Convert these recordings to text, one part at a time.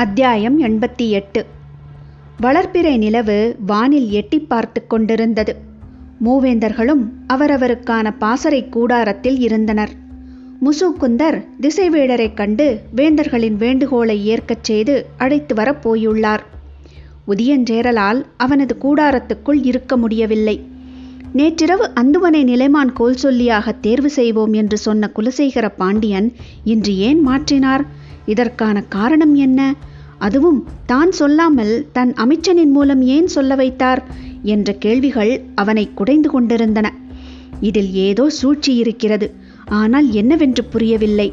அத்தியாயம் 88. வளர்பிறை நிலவு வானில் எட்டி பார்த்து கொண்டிருந்தது. மூவேந்தர்களும் அவரவருக்கான பாசறை கூடாரத்தில் இருந்தனர். முசுகுந்தர் திசைவேடரைக் கண்டு வேந்தர்களின் வேண்டுகோளை ஏற்கச் செய்து அழைத்து வரப் போயுள்ளார். உதியஞ்சேரலால் அவனது கூடாரத்துக்குள் இருக்க முடியவில்லை. நேற்றிரவு அந்துவனை நிலைமான் கோல் சொல்லியாக தேர்வு செய்வோம் என்று சொன்ன குலசேகர பாண்டியன் இன்று ஏன் மாற்றினார்? இதற்கான காரணம் என்ன? அதுவும் தான் சொல்லாமல் தன் அமைச்சனின் மூலம் ஏன் சொல்ல வைத்தார் என்ற கேள்விகள் அவனை குடைந்து கொண்டிருந்தன. இதில் ஏதோ சூழ்ச்சி இருக்கிறது, ஆனால் என்னவென்று புரியவில்லை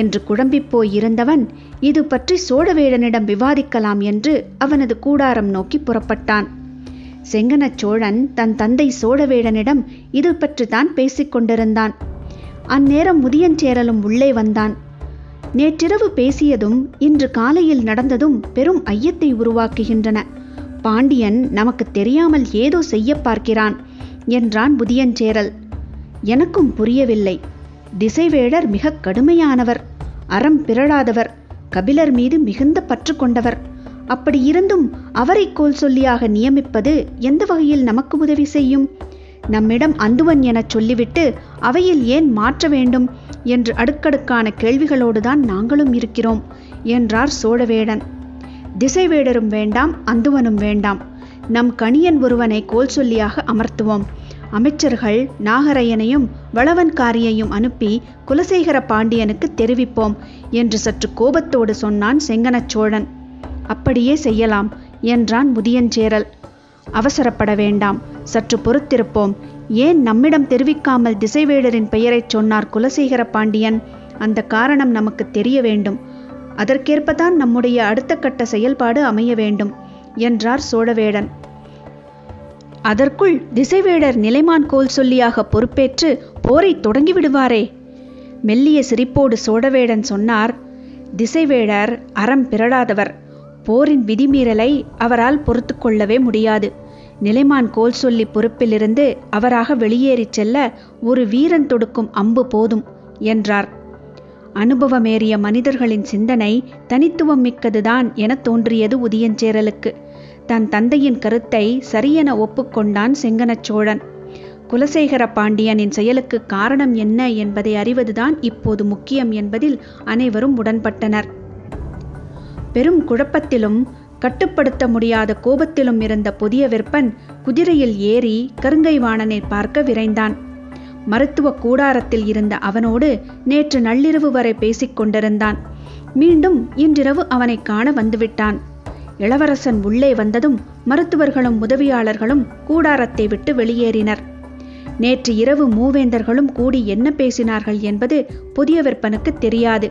என்று குழம்பிப் போயிருந்தவன் இது பற்றி சோழவேடனிடம் விவாதிக்கலாம் என்று அவனது கூடாரம் நோக்கி புறப்பட்டான். செங்கனச் சோழன் தன் தந்தை சோழவேடனிடம் இது பற்றித்தான் பேசிக்கொண்டிருந்தான். அந்நேரம் முதியஞ்சேரலும் உள்ளே வந்தான். நேற்றிரவு பேசியதும் இன்று காலையில் நடந்ததும் பெரும் ஐயத்தை உருவாக்குகின்றன. பாண்டியன் நமக்கு தெரியாமல் ஏதோ செய்ய பார்க்கிறான் என்றான் முதியஞ்சேரல். எனக்கும் புரியவில்லை. திசைவேடர் மிக கடுமையானவர், அறம் பிறழாதவர், கபிலர் மீது மிகுந்த பற்று கொண்டவர். அப்படி இருந்தும் அவரை கோல் சொல்லியாக நியமிப்பது எந்த வகையில் நமக்கு உதவி செய்யும்? நம்மிடம் அந்துவன் எனச் சொல்லிவிட்டு அவையில் ஏன் மாற்ற வேண்டும் என்று அடுக்கடுக்கான கேள்விகளோடுதான் நாங்களும் இருக்கிறோம் என்றார் சோழவேடன். திசைவேடரும் வேண்டாம், அந்துவனும் வேண்டாம். நம் கணியன் ஒருவனை கோல் சொல்லியாக அமர்த்துவோம். அமைச்சர்கள் நாகரையனையும் வளவன்காரியையும் அனுப்பி குலசேகர பாண்டியனுக்கு தெரிவிப்போம் என்று சற்று கோபத்தோடு சொன்னான் செங்கனச் சோழன். அப்படியே செய்யலாம் என்றான் முதியஞ்சேரல். அவசரப்பட வேண்டாம், சற்று பொறுத்திருப்போம். ஏன் நம்மிடம் தெரிவிக்காமல் திசைவேடரின் பெயரைச் சொன்னார் குலசேகர பாண்டியன்? அந்த காரணம் நமக்கு தெரிய வேண்டும். அதற்கேற்பதான் நம்முடைய அடுத்த கட்ட செயல்பாடு அமைய வேண்டும் என்றார் சோழவேடன். அதற்குள் திசைவேடர் நிலைமான் கோல் சொல்லியாக பொறுப்பேற்று போரை தொடங்கிவிடுவாரே. மெல்லிய சிரிப்போடு சோழவேடன் சொன்னார். திசைவேடர் அறம் பிறழாதவர். போரின் விதிமீறலை அவரால் பொறுத்து கொள்ளவே முடியாது. நிலைமான் கோல் சொல்லி பொறுப்பிலிருந்து அவராக வெளியேறிச் செல்ல ஒரு வீரன் தொடுக்கும் அம்பு போதும் என்றார். அனுபவமேறிய மனிதர்களின் சிந்தனை தனித்துவம் மிக்கதுதான் என தோன்றியது உதியஞ்சேரலுக்கு. தன் தந்தையின் கருத்தை சரியென ஒப்புக்கொண்டான் செங்கனச் சோழன். குலசேகர பாண்டியனின் செயலுக்கு காரணம் என்ன என்பதை அறிவதுதான் இப்போது முக்கியம் என்பதில் அனைவரும் உடன்பட்டனர். பெரும் குழப்பத்திலும் கட்டுப்படுத்த முடியாத கோபத்திலும் இருந்த புதிய விற்பன் குதிரையில் ஏறி கருங்கைவாணனை பார்க்க விரைந்தான். மருத்துவ கூடாரத்தில் இருந்த அவனோடு நேற்று நள்ளிரவு வரை பேசிக் கொண்டிருந்தான். மீண்டும் இன்றிரவு அவனை காண வந்துவிட்டான். இளவரசன் உள்ளே வந்ததும் மருத்துவர்களும் உதவியாளர்களும் கூடாரத்தை விட்டு வெளியேறினர். நேற்று இரவு மூவேந்தர்களும் கூடி என்ன பேசினார்கள் என்பது புதிய விற்பனுக்கு தெரியாது.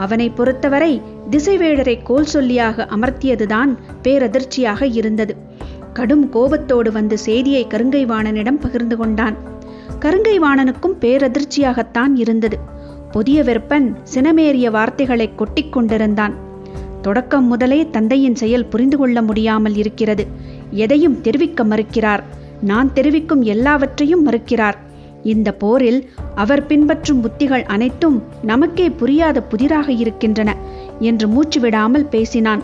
அவனை பொறுத்தவரை திசைவேடரை கோல் சொல்லியாக அமர்த்தியதுதான் பேரதிர்ச்சியாக இருந்தது. கடும் கோபத்தோடு வந்து செய்தியை கருங்கைவாணனிடம் பகிர்ந்து கொண்டான். கருங்கைவாணனுக்கும் பேரதிர்ச்சியாகத்தான் இருந்தது. புதிய விற்பன் சினமேறிய வார்த்தைகளை கொட்டிக் கொண்டிருந்தான். தொடக்கம் முதலே தந்தையின் செயல் புரிந்து கொள்ள முடியாமல் இருக்கிறது. எதையும் தெரிவிக்க மறுக்கிறார். நான் தெரிவிக்கும் எல்லாவற்றையும் மறுக்கிறார். இந்த போரில் அவர் பின்பற்றும் புத்திகள் அனைத்தும் நமக்கே புரியாத புதிராக இருக்கின்றன என்று மூச்சு விடாமல் பேசினான்.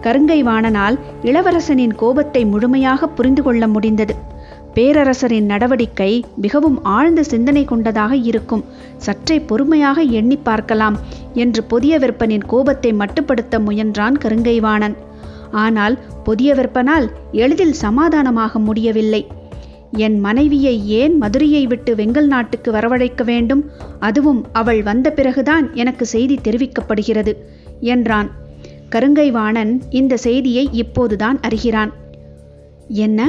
கருங்கைவாணனால் இளவரசனின் கோபத்தை முழுமையாக புரிந்து கொள்ள முடிந்தது. பேரரசரின் நடவடிக்கை மிகவும் ஆழ்ந்த சிந்தனை கொண்டதாக இருக்கும். சற்றே பொறுமையாக எண்ணி பார்க்கலாம் என்று புதிய விற்பனின் கோபத்தை மட்டுப்படுத்த முயன்றான் கருங்கைவாணன். ஆனால் புதிய விற்பனால் எளிதில் சமாதானமாக முடியவில்லை. என் மனைவியை ஏன் மதுரையை விட்டு வெங்கல் நாட்டுக்கு வரவழைக்க வேண்டும்? அதுவும் அவள் வந்த பிறகுதான் எனக்கு செய்தி தெரிவிக்கப்படுகிறது என்றான். கருங்கைவாணன் இந்த செய்தியை இப்போதுதான் அறிகிறான். என்ன,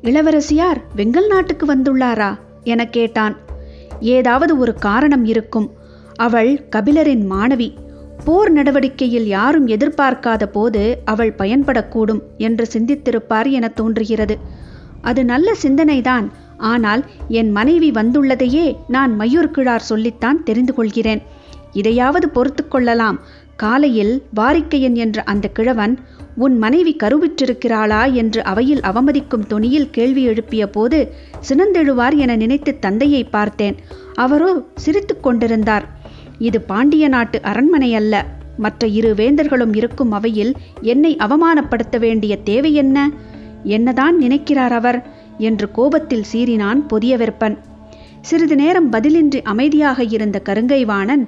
இளவரசியார் வெங்கல் நாட்டுக்கு வந்துள்ளாரா என கேட்டான். ஏதாவது ஒரு காரணம் இருக்கும். அவள் கபிலரின் மாணவி. போர் நடவடிக்கையில் யாரும் எதிர்பார்க்காத போது அவள் பயன்படக்கூடும் என்று சிந்தித்திருப்பார் என தோன்றுகிறது. அது நல்ல சிந்தனைதான். ஆனால் என் மனைவி வந்துள்ளதையே நான் மயூர்கிழார் சொல்லித்தான் தெரிந்து கொள்கிறேன். இதையாவது பொறுத்து கொள்ளலாம். காலையில் வாரிக்கையன் என்ற அந்த கிழவன் உன் மனைவி கருவிற்றிருக்கிறாளா என்று அவையில் அவமதிக்கும் தொனியில் கேள்வி எழுப்பிய போது சினந்தெழுவார் என நினைத்து தந்தையை பார்த்தேன். அவரோ சிரித்து கொண்டிருந்தார். இது பாண்டிய நாட்டு அரண்மனை அல்ல, மற்ற 2 வேந்தர்களும் இருக்கும் அவையில் என்னை அவமானப்படுத்த வேண்டிய தேவை என்ன? என்னதான் நினைக்கிறார் அவர் என்று கோபத்தில் சீறினான் பொதியவெற்பன். சிறிது நேரம் பதிலின்றி அமைதியாக இருந்த கருங்கைவாணன்,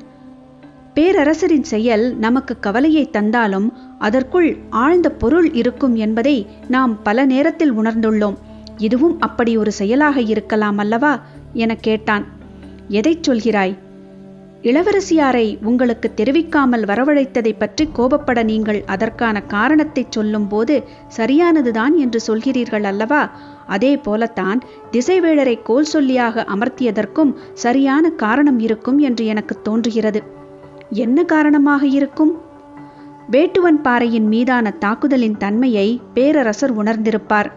பேரரசரின் செயல் நமக்கு கவலையை தந்தாலும் அதற்குள் ஆழ்ந்த பொருள் இருக்கும் என்பதை நாம் பல நேரத்தில் உணர்ந்துள்ளோம். இதுவும் அப்படி ஒரு செயலாக இருக்கலாம் அல்லவா என கேட்டான். எதைச் சொல்கிறாய்? இளவரசியாரை உங்களுக்கு தெரிவிக்காமல் வரவழைத்ததை பற்றி கோபப்பட நீங்கள் அதற்கான காரணத்தை சொல்லும் போது சரியானதுதான் என்று சொல்கிறீர்கள் அல்லவா? அதே போலத்தான் திசைவேழரை கோல் சொல்லியாக அமர்த்தியதற்கும் சரியான காரணம் இருக்கும் என்று எனக்கு தோன்றுகிறது. என்ன காரணமாக இருக்கும்? வேட்டுவன் பாறையின் மீதான தாக்குதலின் தன்மையை பேரரசர் உணர்ந்திருப்பார்.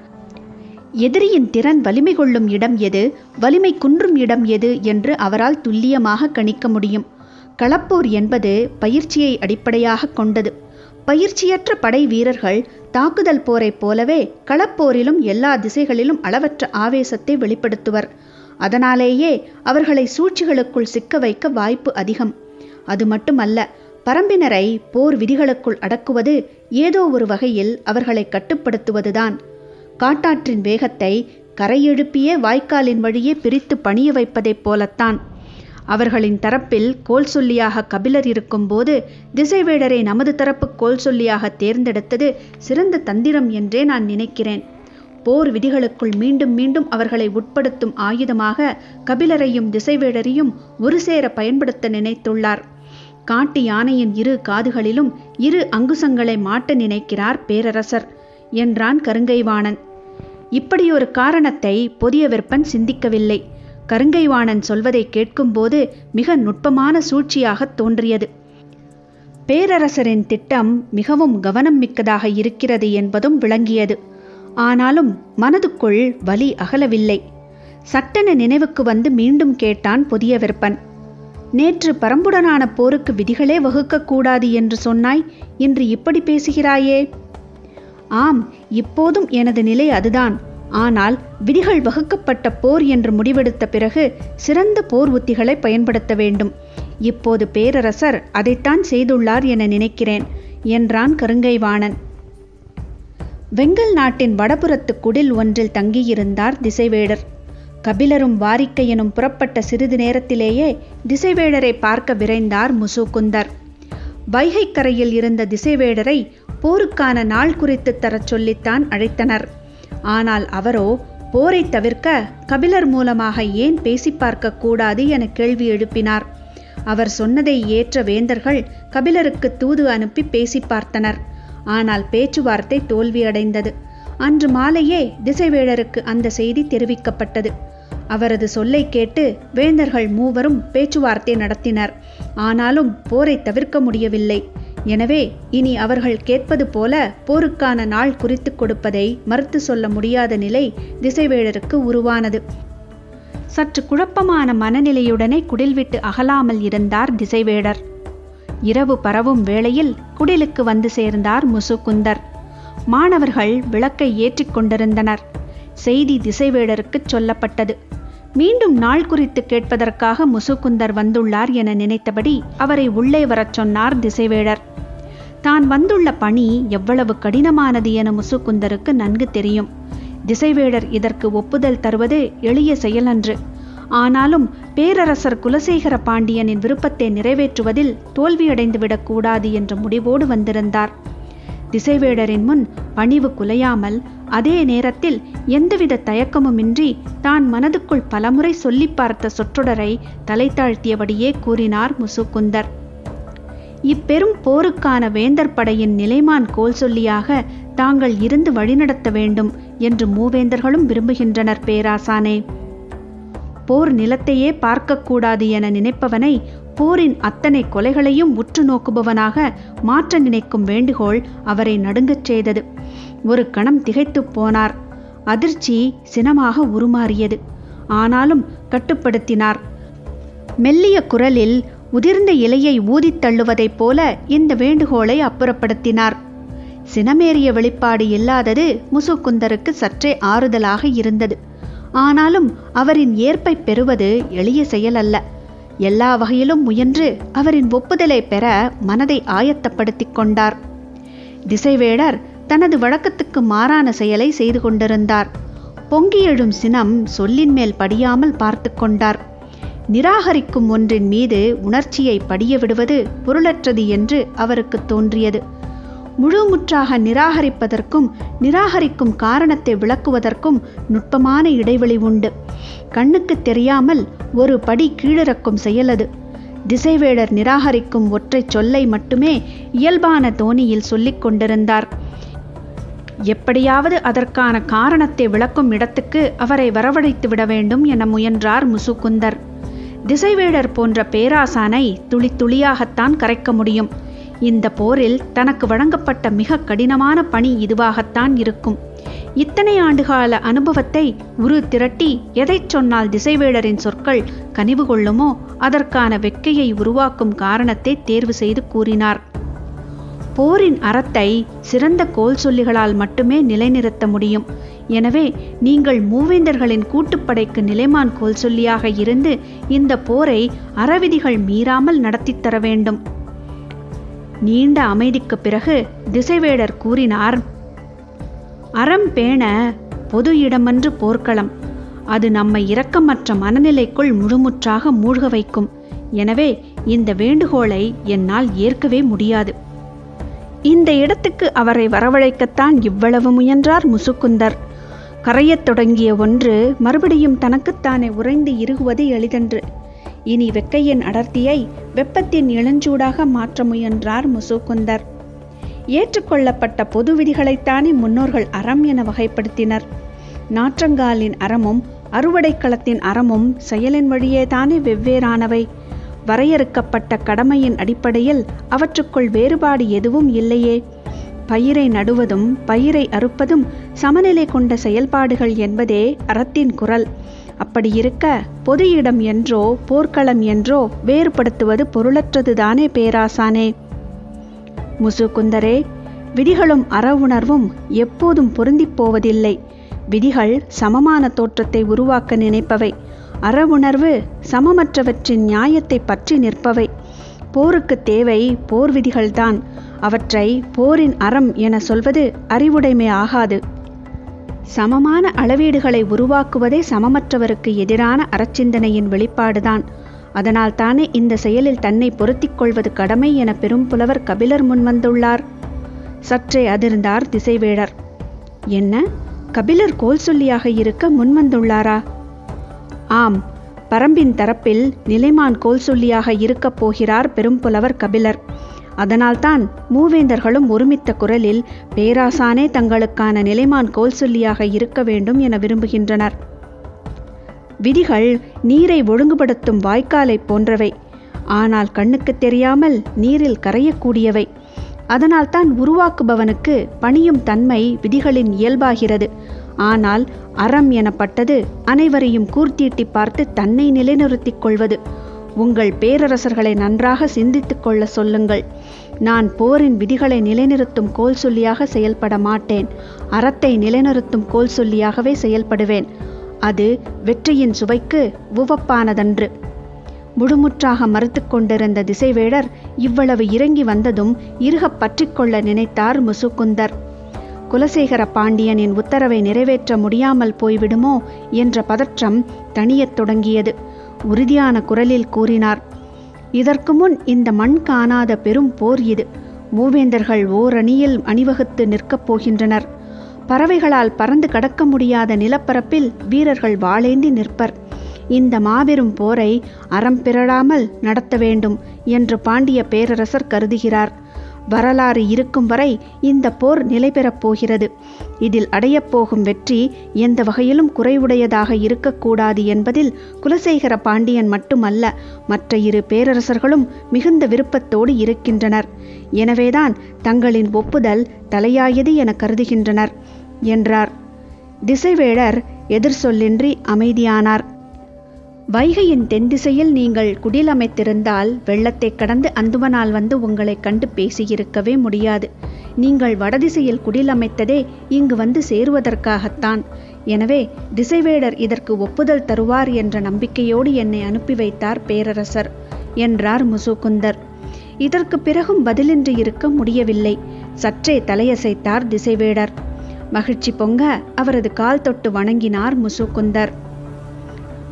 எதிரியின் திறன் வலிமை கொள்ளும் இடம் எது, வலிமை குன்றும் இடம் எது என்று அவரால் துல்லியமாக கணிக்க முடியும். களப்போர் என்பது பயிற்சியை அடிப்படையாக கொண்டது. பயிற்சியற்ற படை வீரர்கள் தாக்குதல் போரைப் போலவே களப்போரிலும் எல்லா திசைகளிலும் அளவற்ற ஆவேசத்தை வெளிப்படுத்துவர். அதனாலேயே அவர்களை சூழ்ச்சிகளுக்குள் சிக்க வைக்க வாய்ப்பு அதிகம். அது மட்டுமல்ல, பரம்பினரை போர் விதிகளுக்குள் அடக்குவது ஏதோ ஒரு வகையில் அவர்களை கட்டுப்படுத்துவதுதான். காட்டாற்றின் வேகத்தை கரையெழுப்பியே வாய்க்காலின் வழியே பிரித்து பணிய வைப்பதைப் போலத்தான். அவர்களின் தரப்பில் கோல் சொல்லியாக கபிலர் இருக்கும்போது திசைவேழரை நமது தரப்பு கோல் சொல்லியாக தேர்ந்தெடுத்தது சிறந்த தந்திரம் என்றே நான் நினைக்கிறேன். போர் விதிகளுக்குள் மீண்டும் மீண்டும் அவர்களை உட்படுத்தும் ஆயுதமாக கபிலரையும் திசைவேழரையும் ஒரு சேர பயன்படுத்த நினைத்துள்ளார். காட்டு யானையின் 2 காதுகளிலும் 2 அங்குசங்களை மாட்ட நினைக்கிறார் பேரரசர் என்றான் கருங்கைவாணன். இப்படியொரு காரணத்தை பொதியவெற்பன் சிந்திக்கவில்லை. கருங்கைவாணன் சொல்வதை கேட்கும்போது மிக நுட்பமான சூழ்ச்சியாக தோன்றியது. பேரரசரின் திட்டம் மிகவும் கவனம் மிக்கதாக இருக்கிறது என்பதும் விளங்கியது. ஆனாலும் மனதுக்குள் வலி அகலவில்லை. சட்டென நினைவுக்கு வந்து மீண்டும் கேட்டான் பொதியவெற்பன். நேற்று பரம்புடனான போருக்கு விதிகளே வகுக்கக்கூடாது என்று சொன்னாய், இன்று இப்படி பேசுகிறாயே? ஆம், இப்போதும் எனது நிலை அதுதான். ஆனால் விதிகள் வகுக்கப்பட்ட போர் என்று முடிவெடுத்த பிறகு சிறந்த போர் உத்திகளை பயன்படுத்த வேண்டும். இப்போது பேரரசர் அதைத்தான் செய்துள்ளார் என நினைக்கிறேன் என்றான் கருங்கைவாணன். வெங்கல் நாட்டின் வடபுறத்து குடில் ஒன்றில் தங்கியிருந்தார் திசைவேழர். கபிலரும் வாரிக்கையனும் புறப்பட்ட சிறிது நேரத்திலேயே திசைவேழரை பார்க்க விரைந்தார் முசுகுந்தர். வைகைக்கரையில் இருந்த திசைவேழரை போருக்கான நாள் குறித்து தரச் சொல்லித்தான் அழைத்தனர். ஆனால் அவரோ போரை தவிர்க்க கபிலர் மூலமாக ஏன் பேசி பார்க்க கூடாது என கேள்வி எழுப்பினார். அவர் சொன்னதை ஏற்ற வேந்தர்கள் கபிலருக்கு தூது அனுப்பி பேசி பார்த்தனர். ஆனால் பேச்சுவார்த்தை தோல்வியடைந்தது. அன்று மாலையே திசைவேழருக்கு அந்த செய்தி தெரிவிக்கப்பட்டது. அவரது சொல்லை கேட்டு வேந்தர்கள் 3 பேச்சுவார்த்தை நடத்தினர். ஆனாலும் போரை தவிர்க்க முடியவில்லை. எனவே இனி அவர்கள் கேட்பது போல போருக்கான நாள் குறித்து கொடுப்பதை மறுத்து சொல்ல முடியாத நிலை திசைவேழருக்கு உருவானது. சற்று குழப்பமான மனநிலையுடனே குடில் விட்டு அகலாமல் இருந்தார் திசைவேழர். இரவு பரவும் வேளையில் குடிலுக்கு வந்து சேர்ந்தார் முசுகுந்தர். மாணவர்கள் விளக்கை ஏற்றிக் கொண்டிருந்தனர். செய்தி திசைவேழருக்கு சொல்லப்பட்டது. மீண்டும் நாள் குறித்து கேட்பதற்காக முசுகுந்தர் வந்துள்ளார் என நினைத்தபடி அவரை உள்ளே வரச் சொன்னார் திசைவேழர். தான் வந்துள்ள பணி எவ்வளவு கடினமானது என முசுகுந்தருக்கு நன்கு தெரியும். திசைவேழர் இதற்கு ஒப்புதல் தருவது எளிய செயலன்று. ஆனாலும் பேரரசர் குலசேகர பாண்டியனின் விருப்பத்தை நிறைவேற்றுவதில் தோல்வியடைந்துவிடக் கூடாது என்ற முடிவோடு வந்திருந்தார். திசைவேழரின் முன் பணிவு குலையாமல் அதே நேரத்தில் எந்தவித தயக்கமுமின்றி தான் மனதுக்குள் பலமுறை சொல்லி பார்த்த சொற்றொடரை தலை தாழ்த்தியபடியே கூறினார் முசுகுந்தர். இப்பெரும் போருக்கான வேந்தர் படையின் நிலைமான் கோல் சொல்லியாக தாங்கள் இருந்து வழிநடத்த வேண்டும் என்று மூவேந்தர்களும் விரும்புகின்றனர் பேராசானே. போர் நிலத்தையே பார்க்கக்கூடாது என நினைப்பவனை போரின் அத்தனை கொலைகளையும் உற்று நோக்குபவனாக மாற்ற நினைக்கும் வேண்டுகோள் அவரை நடுங்கச் செய்தது. ஒரு கணம் திகைத்துப் போனார். அதிர்ச்சி சினமாக உருமாறியது. ஆனாலும் கட்டுப்படுத்தினார். மெல்லிய குரலில் உதிர்ந்த இலையை ஊதித் தள்ளுவதைப் போல இந்த வேண்டுகோளை அப்புறப்படுத்தினார். சினமேறிய வெளிப்பாடு இல்லாதது முசுகுந்தருக்கு சற்றே ஆறுதலாக இருந்தது. ஆனாலும் அவரின் ஏற்பை பெறுவது எளிய செயல் அல்ல. எல்லா வகையிலும் முயன்று அவரின் ஒப்புதலை பெற மனதை ஆயத்தப்படுத்திக் கொண்டார். திசைவேடர் தனது வழக்கத்துக்கு மாறான செயலை செய்து கொண்டிருந்தார். பொங்கி எழும் சினம் சொல்லின் மேல் படியாமல் பார்த்து கொண்டார். நிராகரிக்கும் ஒன்றின் மீது உணர்ச்சியை படிய விடுவது பொருளற்றது என்று அவருக்கு தோன்றியது. முழுமுற்றாக நிராகரிப்பதற்கும் நிராகரிக்கும் காரணத்தை விளக்குவதற்கும் நுட்பமான இடைவெளி உண்டு. கண்ணுக்கு தெரியாமல் ஒரு படி கீழிறக்கும் செயல் அது. திசைவேடர் நிராகரிக்கும் ஒற்றை சொல்லை மட்டுமே இயல்பான தோணியில் சொல்லிக் கொண்டிருந்தார். எப்படியாவது அதற்கான காரணத்தை விளக்கும் இடத்துக்கு அவரை வரவழைத்து விட வேண்டும் என முயன்றார் முசுகுந்தர். திசைவேடர் போன்ற பேராசானை துளி துளியாகத்தான் கரைக்க முடியும். இந்த போரில் தனக்கு வழங்கப்பட்ட மிக கடினமான பணி இதுவாகத்தான் இருக்கும். இத்தனை ஆண்டுகால அனுபவத்தை உரு திரட்டி எதை சொன்னால் திசைவேடரின் சொற்கள் கனிவு கொள்ளுமோ அதற்கான வெட்கையை உருவாக்கும் காரணத்தை தேர்வு செய்து கூறினார். போரின் அறத்தை சிறந்த கோல் சொல்லிகளால் மட்டுமே நிலைநிறுத்த முடியும். எனவே நீங்கள் மூவேந்தர்களின் கூட்டுப்படைக்கு நிலைமான் கோல் சொல்லியாக இருந்து இந்த போரை அறவிதிகள் மீறாமல் நடத்தித்தர வேண்டும். நீண்ட அமைதிக்கு பிறகு திசைவேடர் கூறினார், அறம் பேண பொது இடமன்று போர்க்களம். அது நம்மை இரக்கமற்ற மனநிலைக்குள் முழுமுற்றாக மூழ்க வைக்கும். எனவே இந்த வேண்டுகோளை என்னால் ஏற்கவே முடியாது. இந்த இடத்துக்கு அவரை வரவழைக்கத்தான் இவ்வளவு முயன்றார் முசுகுந்தர். கரையத் தொடங்கிய ஒன்று மறுபடியும் தனக்குத்தானே உறைந்து இறுகுவது எளிதன்று. இனி வெக்கையின் அடர்த்தியை வெப்பத்தின் இளஞ்சூடாக மாற்ற முயன்றார் முசுகுந்தர். ஏற்றுக்கொள்ளப்பட்ட பொது விதிகளைத்தானே முன்னோர்கள் அறம் என வகைப்படுத்தினர். நாற்றங்காலின் அறமும் அறுவடைக்களத்தின் அறமும் செயலின் வழியே தானே வெவ்வேறானவை. வரையறுக்கப்பட்ட கடமையின் அடிப்படையில் அவற்றுக்குள் வேறுபாடு எதுவும் இல்லையே. பயிரை நடுவதும் பயிரை அறுப்பதும் சமநிலை கொண்ட செயல்பாடுகள் என்பதே அறத்தின் குரல். அப்படியிருக்க பொது இடம் என்றோ போர்க்களம் என்றோ வேறுபடுத்துவது பொருளற்றதுதானே பேராசானே. முசுகுந்தரே, விதிகளும் அற உணர்வும் எப்போதும் பொருந்திப் போவதில்லை. விதிகள் சமமான தோற்றத்தை உருவாக்க நினைப்பவை. அற உணர்வு சமமற்றவற்றின் நியாயத்தை பற்றி நிற்பவை. போருக்கு தேவை போர் விதிகள்தான். அவற்றை போரின் அறம் என சொல்வது அறிவுடைமை ஆகாது. சமமான அளவீடுகளை உருவாக்குவதே சமமற்றவருக்கு எதிரான அறச்சிந்தனையின் வெளிப்பாடுதான். அதனால் தானே இந்த செயலில் தன்னை பொருத்திக் கொள்வது கடமை என பெரும் புலவர் கபிலர் முன்வந்துள்ளார். சற்றே அதிர்ந்தார் திசைவேடர். என்ன, கபிலர் கோல் சொல்லியாக இருக்க முன்வந்துள்ளாரா? ஆம், பரம்பின் தரப்பில் நிலைமான் கோல் சொல்லியாக இருக்கப் போகிறார் பெரும் புலவர் கபிலர். அதனால்தான் மூவேந்தர்களும் ஒருமித்த குரலில் பேராசானே தங்களுக்கான நிலைமான் கோல் சொல்லியாக இருக்க வேண்டும் என விரும்புகின்றனர். விதிகள் நீரை ஒழுங்குபடுத்தும் வாய்க்காலை போன்றவை. ஆனால் கண்ணுக்கு தெரியாமல் நீரில் கரையக்கூடியவை. அதனால்தான் உருவாக்குபவனுக்கு பணியும் தன்மை விதிகளின் இயல்பாகிறது. ஆனால் அறம் எனப்பட்டது அனைவரையும் கூர்த்தீட்டி பார்த்து தன்னை நிலைநிறுத்திக் கொள்வது. உங்கள் பேரரசர்களை நன்றாக சிந்தித்துக் கொள்ள சொல்லுங்கள். நான் போரின் விதிகளை நிலைநிறுத்தும் கோல் சொல்லியாக செயல்பட மாட்டேன். அறத்தை நிலைநிறுத்தும் கோல் சொல்லியாகவே செயல்படுவேன். அது வெற்றியின் சுவைக்கு உவப்பானதன்று. முழுமுற்றாக மறுத்து கொண்டிருந்த திசைவேடர் இவ்வளவு இறங்கி வந்ததும் இறுகப் பற்றிக்கொள்ள நினைத்தார் முசுகுந்தர். குலசேகர பாண்டியனின் உத்தரவை நிறைவேற்ற முடியாமல் போய்விடுமோ என்ற பதற்றம் தணியத் தொடங்கியது. உறுதியான குரலில் கூறினார், இதற்கு முன் இந்த மண் காணாத பெரும் போர் இது. மூவேந்தர்கள் ஓரணியில் அணிவகுத்து நிற்கப் போகின்றனர். பறவைகளால் பறந்து கடக்க முடியாத நிலப்பரப்பில் வீரர்கள் வாளேந்தி நிற்பர். இந்த மாபெரும் போரை அறம் பிறழாமல் நடத்த வேண்டும் என்று பாண்டிய பேரரசர் கருதுகிறார். வரலாறு இருக்கும் வரை இந்த போர் நிலை பெறப் போகிறது. இதில் அடையப்போகும் வெற்றி எந்த வகையிலும் குறைவுடையதாக இருக்கக்கூடாது என்பதில் குலசேகர பாண்டியன் மட்டுமல்ல, மற்ற இரு பேரரசர்களும் மிகுந்த விருப்பத்தோடு இருக்கின்றனர். எனவேதான் தங்களின் ஒப்புதல் தலையாயது என கருதுகின்றனர் என்றார். திசைவேடர் எதிர் சொல்லின்றி அமைதியானார். வைகையின் தென் திசையில் நீங்கள் குடில் அமைத்திருந்தால் வெள்ளத்தை கடந்து அந்துவனால் வந்து உங்களை கண்டு பேசியிருக்கவே முடியாது. நீங்கள் வடதிசையில் குடிலமைத்ததே இங்கு வந்து சேருவதற்காகத்தான். எனவே திசைவேடர் இதற்கு ஒப்புதல் தருவார் என்ற நம்பிக்கையோடு என்னை அனுப்பி வைத்தார் பேரரசர் என்றார் முசுகுந்தர். இதற்கு பிறகும் பதிலின்றி இருக்க முடியவில்லை. சற்றே தலையசைத்தார் திசைவேடர். மகிழ்ச்சி பொங்க அவரது கால் தொட்டு வணங்கினார் முசுகுந்தர்.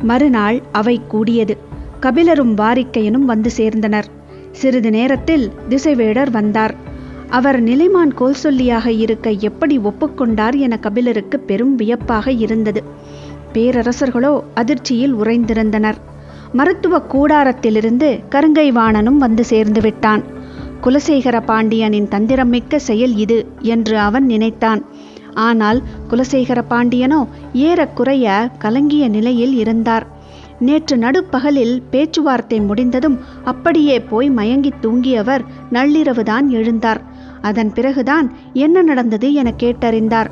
மறுநாள் அவை கூடியது. கபிலரும் வாரிக்கையனும் வந்து சேர்ந்தனர். சிறிது நேரத்தில் திசைவேடர் வந்தார். அவர் நிலைமான் கோல் சொல்லியாக இருக்க எப்படி ஒப்புக்கொண்டார் என கபிலருக்கு பெரும் வியப்பாக இருந்தது. பேரரசர்களோ அதிர்ச்சியில் உறைந்திருந்தனர். மருத்துவ கூடாரத்திலிருந்து கருங்கைவாணனும் வந்து சேர்ந்து விட்டான். குலசேகர பாண்டியனின் தந்திரமிக்க செயல் இது என்று அவன் நினைத்தான். ஆனால் குலசேகர பாண்டியனோ ஏறக்குறைய கலங்கிய நிலையில் இருந்தார். நேற்று நடுப்பகலில் பேச்சுவார்த்தை முடிந்ததும் அப்படியே போய் மயங்கி தூங்கியவர் நள்ளிரவுதான் எழுந்தார். அதன் பிறகுதான் என்ன நடந்தது என கேட்டறிந்தார்.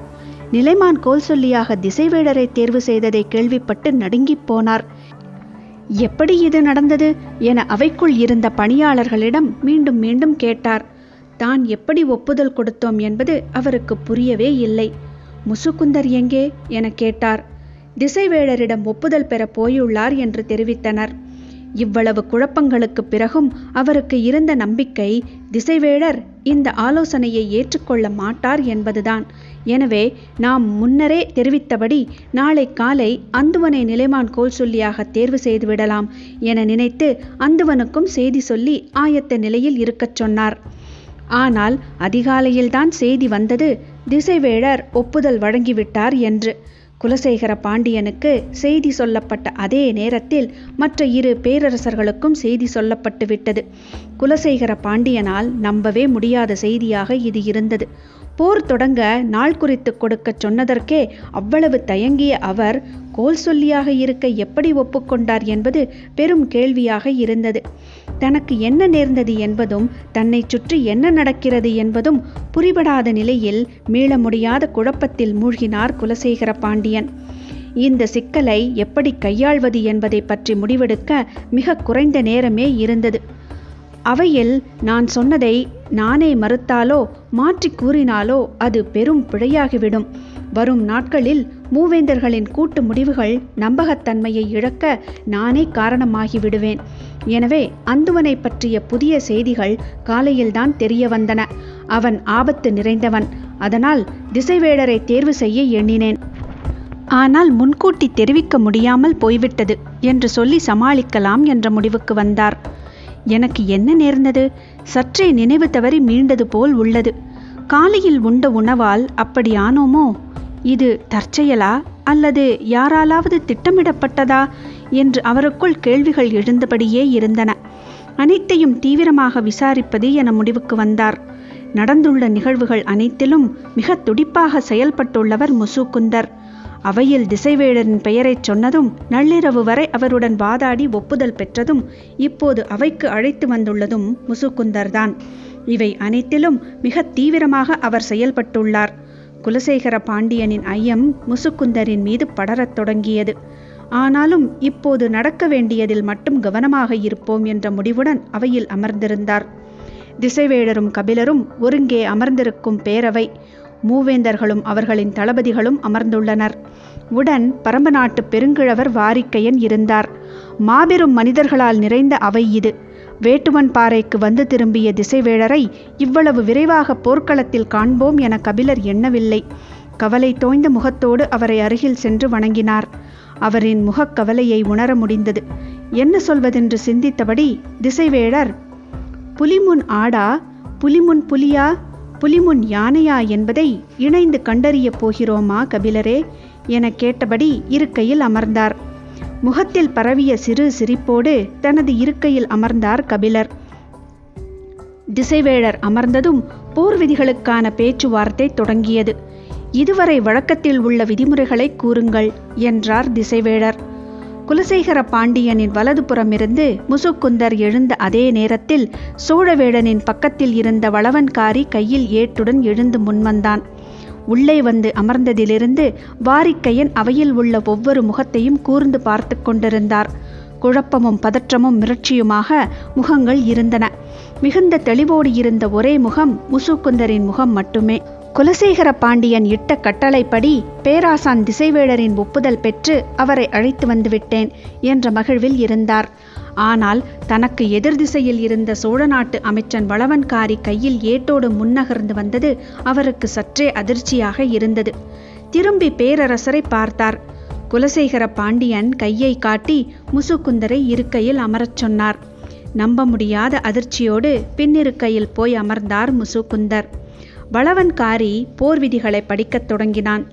நிலைமான் கோல் சொல்லியாக திசைவேடரை தேர்வு செய்ததை கேள்விப்பட்டு நடுங்கிப் போனார். எப்படி இது நடந்தது என அவைக்குள் இருந்த பணியாளர்களிடம் மீண்டும் மீண்டும் கேட்டார். தான் எப்படி ஒப்புதல் கொடுத்தோம் என்பது அவருக்கு புரியவே இல்லை. முசுகுந்தர் எங்கே என கேட்டார். திசைவேடரிடம் ஒப்புதல் பெற போயுள்ளார் என்று தெரிவித்தனர். இவ்வளவு குழப்பங்களுக்கு பிறகும் அவருக்கு இருந்த நம்பிக்கை திசைவேடர் இந்த ஆலோசனையை ஏற்றுக்கொள்ள மாட்டார் என்பதுதான். எனவே நாம் முன்னரே தெரிவித்தபடி நாளை காலை அந்துவனை நிலைமான் கோல் சொல்லியாக தேர்வு செய்து விடலாம் என நினைத்து அந்துவனுக்கும் செய்தி சொல்லி ஆயத்த நிலையில் இருக்கச் சொன்னார். ஆனால் அதிகாலையில்தான் செய்தி வந்தது, திசைவேடர் ஒப்புதல் வழங்கிவிட்டார் என்று. குலசேகர பாண்டியனுக்கு செய்தி சொல்லப்பட்ட அதே நேரத்தில் மற்ற இரு பேரரசர்களுக்கும் செய்தி சொல்லப்பட்டு விட்டது. குலசேகர பாண்டியனால் நம்பவே முடியாத செய்தியாக இது இருந்தது. போர் தொடங்க நாள் குறித்து கொடுக்க சொன்னதற்கே அவ்வளவு தயங்கிய அவர் கோல் சொல்லியாக இருக்க எப்படி ஒப்புக்கொண்டார் என்பது பெரும் கேள்வியாக இருந்தது. தனக்கு என்ன நேர்ந்தது என்பதும் தன்னை சுற்றி என்ன நடக்கிறது என்பதும் புரிபடாத நிலையில் மீள முடியாத குழப்பத்தில் மூழ்கினார் குலசேகர பாண்டியன். இந்த சிக்கலை எப்படி கையாள்வது என்பதை பற்றி முடிவெடுக்க மிக குறைந்த நேரமே இருந்தது. அவையில் நான் சொன்னதை நானே மறுத்தாலோ மாற்றி கூறினாலோ அது பெரும் பிழையாகிவிடும். வரும் நாட்களில் மூவேந்தர்களின் கூட்டு முடிவுகள் நம்பகத்தன்மையை இழக்க நானே காரணமாகி விடுவேன். எனவே அந்துவனை பற்றிய புதிய செய்திகள் காலையில்தான் தெரிய வந்தன. அவன் ஆபத்து நிறைந்தவன். அதனால் திசைவேடரை தேர்வு செய்ய எண்ணினேன். ஆனால் முன்கூட்டி தெரிவிக்க முடியாமல் போய்விட்டது என்று சொல்லி சமாளிக்கலாம் என்ற முடிவுக்கு வந்தார். எனக்கு என்ன நேர்ந்தது? சற்றே நினைவு தவறி மீண்டது போல் உள்ளது. காலையில் உண்ட உணவால் அப்படி ஆனோமோ? இது தற்செயலா அல்லது யாராலாவது திட்டமிடப்பட்டதா என்று அவருக்குள் கேள்விகள் எழுந்தபடியே இருந்தன. அனைத்தையும் தீவிரமாக விசாரிப்பது என முடிவுக்கு வந்தார். நடந்துள்ள நிகழ்வுகள் அனைத்திலும் மிக துடிப்பாக செயல்பட்டுள்ளவர் முசுகுந்தர். அவையில் திசைவேடரின் பெயரை சொன்னதும் நள்ளிரவு வரை அவருடன் வாதாடி ஒப்புதல் பெற்றதும் இப்போது அவைக்கு அழைத்து வந்துள்ளதும் முசுகுந்தர்தான். இவை அனைத்திலும் மிக தீவிரமாக அவர் செயல்பட்டுள்ளார். குலசேகர பாண்டியனின் ஐயம் முசுகுந்தரின் மீது படரத் தொடங்கியது. ஆனாலும் இப்போது நடக்க வேண்டியதில் மட்டும் கவனமாக இருப்போம் என்ற முடிவுடன் அவையில் அமர்ந்திருந்தார். திசைவேடரும் கபிலரும் ஒருங்கே அமர்ந்திருக்கும் பேரவை. மூவேந்தர்களும் அவர்களின் தளபதிகளும் அமர்ந்துள்ளனர். உடன் பரம்பு நாட்டு பெருங்கிழவர் வாரிக்கையன் இருந்தார். மாபெரும் மனிதர்களால் நிறைந்த அவை இது. வேட்டுவன் பாறைக்கு வந்து திரும்பிய திசைவேடரை இவ்வளவு விரைவாக போர்க்களத்தில் காண்போம் என கபிலர் எண்ணவில்லை. கவலை தோய்ந்த முகத்தோடு அவரை அருகில் சென்று வணங்கினார். அவரின் முகக்கவலையை உணர முடிந்தது. என்ன சொல்வதென்று சிந்தித்தபடி திசைவேடர், புலிமுன் ஆடா, புலிமுன் புலியா, புலிமுன் யானையா என்பதை இணைந்து கண்டறிய போகிறோமா கபிலரே என கேட்டபடி இருக்கையில் அமர்ந்தார். முகத்தில் பரவிய சிறு சிரிப்போடு தனது இருக்கையில் அமர்ந்தார் கபிலர். திசைவேடர் அமர்ந்ததும் போர் விதிகளுக்கான பேச்சுவார்த்தை தொடங்கியது. இதுவரை வழக்கத்தில் உள்ள விதிமுறைகளை கூறுங்கள் என்றார் திசைவேடர். குலசேகர பாண்டியனின் வலதுபுறமிருந்து முசுகுந்தர் எழுந்த அதே நேரத்தில் சோழவேடனின் பக்கத்தில் இருந்த வளவன்காரி கையில் ஏட்டுடன் எழுந்து முன்வந்தான். உள்ளே வந்து அமர்ந்ததிலிருந்து வாரிக்கையன் அவையில் உள்ள ஒவ்வொரு முகத்தையும் கூர்ந்து பார்த்து கொண்டிருந்தார். குழப்பமும் பதற்றமும் மிரட்சியுமாக முகங்கள் இருந்தன. மிகுந்த தெளிவோடு இருந்த ஒரே முகம் முசுக்குந்தரின் முகம் மட்டுமே. குலசேகர பாண்டியன் இட்ட கட்டளைப்படி பேராசான் திசைவேடரின் ஒப்புதல் பெற்று அவரை அழைத்து வந்துவிட்டேன் என்ற மகிழ்வில் இருந்தார். ஆனால் தனக்கு எதிர் திசையில் இருந்த சோழ நாட்டு அமைச்சன் வளவன்காரி கையில் ஏட்டோடு முன்னகர்ந்து வந்தது அவருக்கு சற்றே அதிர்ச்சியாக இருந்தது. திரும்பி பேரரசரை பார்த்தார். குலசேகர பாண்டியன் கையை காட்டி முசுக்குந்தரை இருக்கையில் அமரச் சொன்னார். நம்ப முடியாத அதிர்ச்சியோடு பின்னிருக்கையில் போய் அமர்ந்தார் முசுக்குந்தர். வளவன்காரி போர் விதிகளை படிக்கத் தொடங்கினான்.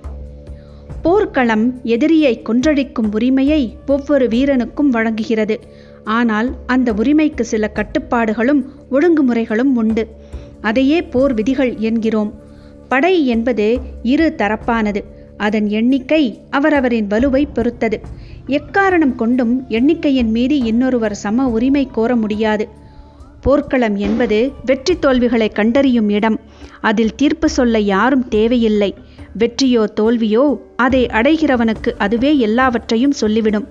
போர்க்களம் எதிரியை கொன்றடிக்கும் உரிமையை ஒவ்வொரு வீரனுக்கும் வழங்குகிறது. ஆனால் அந்த உரிமைக்கு சில கட்டுப்பாடுகளும் ஒழுங்குமுறைகளும் உண்டு. அதையே போர் விதிகள் என்கிறோம். படை என்பது இரு தரப்பானது. அதன் எண்ணிக்கை அவரவரின் வலுவை பொறுத்தது. எக்காரணம் கொண்டும் எண்ணிக்கையின் மீது இன்னொருவர் சம உரிமை கோர முடியாது. போர்க்களம் என்பது வெற்றி தோல்விகளை கண்டறியும் இடம். அதில் தீர்ப்பு சொல்ல யாரும் தேவையில்லை. வெற்றியோ தோல்வியோ அதை அடைகிறவனுக்கு அதுவே எல்லாவற்றையும் சொல்லிவிடும்.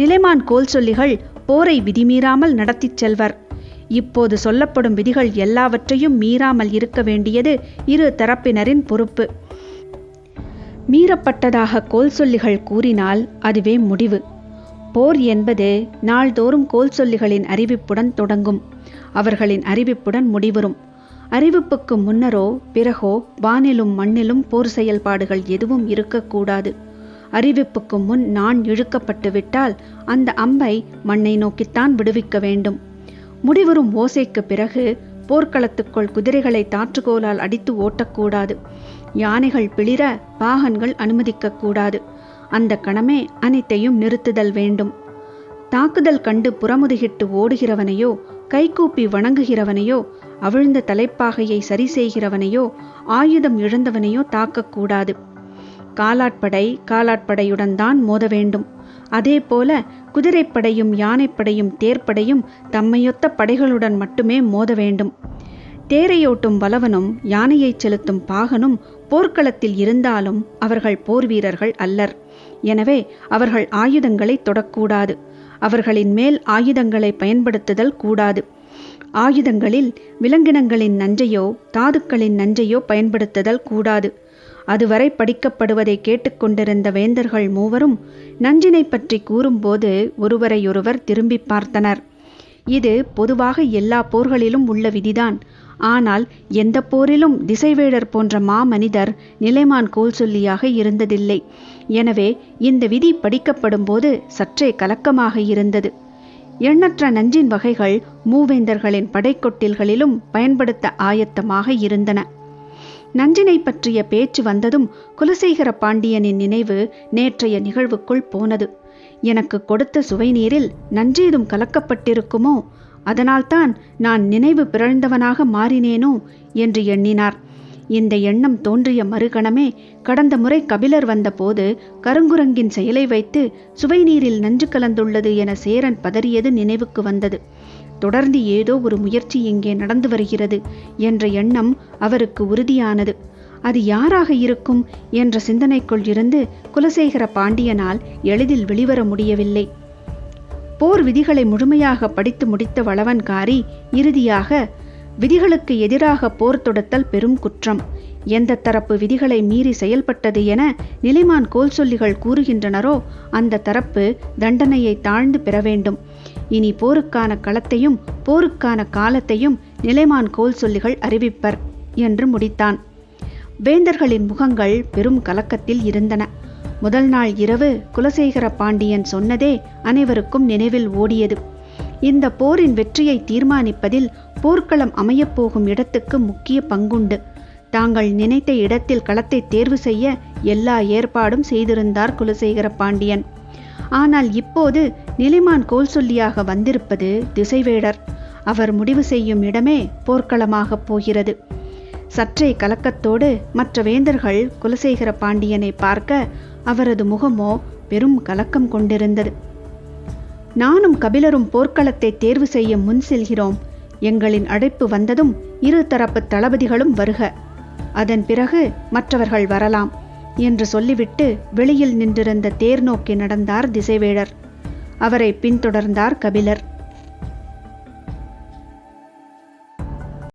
நிலைமான் கோல் சொல்லிகள் போரை விதிமீறாமல் நடத்திச் செல்வர். இப்போது சொல்லப்படும் விதிகள் எல்லாவற்றையும் மீறாமல் இருக்க வேண்டியது இரு தரப்பினரின் பொறுப்பு. மீறப்பட்டதாக கோல் சொல்லிகள் கூறினால் அதுவே முடிவு. போர் என்பது நாள்தோறும் கோல் சொல்லிகளின் அறிவிப்புடன் தொடங்கும். அவர்களின் அறிவிப்புடன் முடிவரும். அறிவிப்புக்கு முன்னரோ பிறகோ வானிலும் மண்ணிலும் போர் செயல்பாடுகள் எதுவும் இருக்கக்கூடாது. அறிவிப்புக்கு முன் நான் இழுக்கப்பட்டு விட்டால் அந்த அம்பை மண்ணை நோக்கித்தான் விடுவிக்க வேண்டும். முடிவரும் ஓசைக்கு பிறகு போர்க்களத்துக்குள் குதிரைகளை தாற்றுகோலால் அடித்து ஓட்டக்கூடாது. யானைகள் பிளிர பாகன்கள் அனுமதிக்கக்கூடாது. அந்த கணமே அனைத்தையும் நிறுத்துதல் வேண்டும். தாக்குதல் கண்டு புறமுதுகிட்டு ஓடுகிறவனையோ, கைகூப்பி வணங்குகிறவனையோ, அவிழ்ந்த தலைப்பாகையை சரி செய்கிறவனையோ, ஆயுதம் இழந்தவனையோ தாக்கக்கூடாது. காலாட்படை காலாட்படையுடன் தான் மோத வேண்டும். அதே போல குதிரைப்படையும் யானைப்படையும் தேர்ப்படையும் தம்மையொத்த படைகளுடன் மட்டுமே மோத வேண்டும். தேரையோட்டும் வலவனும் யானையை செலுத்தும் பாகனும் போர்க்களத்தில் இருந்தாலும் அவர்கள் போர் வீரர்கள் அல்லர். எனவே அவர்கள் ஆயுதங்களை தொடக்கூடாது. அவர்களின் மேல் ஆயுதங்களை பயன்படுத்துதல் கூடாது. ஆயுதங்களில் விலங்கினங்களின் நஞ்சையோ தாதுக்களின் நஞ்சையோ பயன்படுத்துதல் கூடாது. அதுவரை படிக்கப்படுவதை கேட்டுக்கொண்டிருந்த வேந்தர்கள் மூவரும் நஞ்சினை பற்றி கூறும்போது ஒருவரையொருவர் திரும்பி பார்த்தனர். இது பொதுவாக எல்லா போர்களிலும் உள்ள விதிதான். ஆனால் எந்த போரிலும் திசைவேடர் போன்ற மாமனிதர் நிலைமான் கோல் சொல்லியாக இருந்ததில்லை. எனவே இந்த விதி படிக்கப்படும் போது சற்றே கலக்கமாக இருந்தது. எண்ணற்ற நஞ்சின் வகைகள் மூவேந்தர்களின் படைக்கொட்டில்களிலும் பயன்படுத்த ஆயத்தமாக இருந்தன. நஞ்சினை பற்றிய பேச்சு வந்ததும் குலசேகர பாண்டியனின் நினைவு நேற்றைய நிகழ்வுக்குள் போனது. எனக்கு கொடுத்த சுவை நீரில் நஞ்சேதும் கலக்கப்பட்டிருக்குமோ, அதனால்தான் நான் நினைவு பிறழ்ந்தவனாக மாறினேனோ என்று எண்ணினார். இந்த எண்ணம் தோன்றிய மறுகணமே கடந்த முறை கபிலர் வந்தபோது கருங்குரங்கின் செயலை வைத்து சுவை நீரில் நஞ்சு கலந்துள்ளது என சேரன் பதறியது நினைவுக்கு வந்தது. தொடர்ந்து ஏதோ ஒரு முயற்சி இங்கே நடந்து வருகிறது என்ற எண்ணம் அவருக்கு உறுதியானது. அது யாராக இருக்கும் என்ற சிந்தனைக்குள் இருந்து குலசேகர பாண்டியனால் எளிதில் வெளிவர முடியவில்லை. போர் விதிகளை முழுமையாக படித்து முடித்த வளவன்காரி இறுதியாக, விதிகளுக்கு எதிராக போர் தொடுத்தல் பெரும் குற்றம். எந்த தரப்பு விதிகளை மீறி செயல்பட்டது என நிலைமான் கோல் சொல்லிகள் கூறுகின்றனரோ அந்த தரப்பு தண்டனையை தாழ்ந்து பெற வேண்டும். இனி போருக்கான களத்தையும் போருக்கான காலத்தையும் நிலைமான் கோல் சொல்லிகள் அறிவிப்பர் என்று முடித்தான். வேந்தர்களின் முகங்கள் பெரும் கலக்கத்தில் இருந்தன. முதல் நாள் இரவு குலசேகர பாண்டியன் சொன்னதே அனைவருக்கும் நினைவில் ஓடியது. இந்த போரின் வெற்றியை தீர்மானிப்பதில் போர்க்களம் அமையப்போகும் இடத்துக்கு முக்கிய பங்குண்டு. தாங்கள் நினைத்த இடத்தில் களத்தை தேர்வு செய்ய எல்லா ஏற்பாடும் செய்திருந்தார் குலசேகர பாண்டியன். ஆனால் இப்போது நிலைமான் கோல் சொல்லியாக வந்திருப்பது திசைவேடர். அவர் முடிவு செய்யும் இடமே போர்க்களமாகப் போகிறது. சற்றே கலக்கத்தோடு மற்ற வேந்தர்கள் குலசேகர பாண்டியனை பார்க்க அவரது முகமோ பெரும் கலக்கம் கொண்டிருந்தது. நானும் கபிலரும் போர்க்களத்தை தேர்வு செய்ய முன் செல்கிறோம். எங்களின் அழைப்பு வந்ததும் இரு தரப்பு தளபதிகளும் வருக. அதன் பிறகு மற்றவர்கள் வரலாம் என்று சொல்லிவிட்டு வெளியில் நின்றிருந்த தேர் நோக்கி நடந்தார் திசைவேடர். அவரை பின்தொடர்ந்தார் கபிலர்.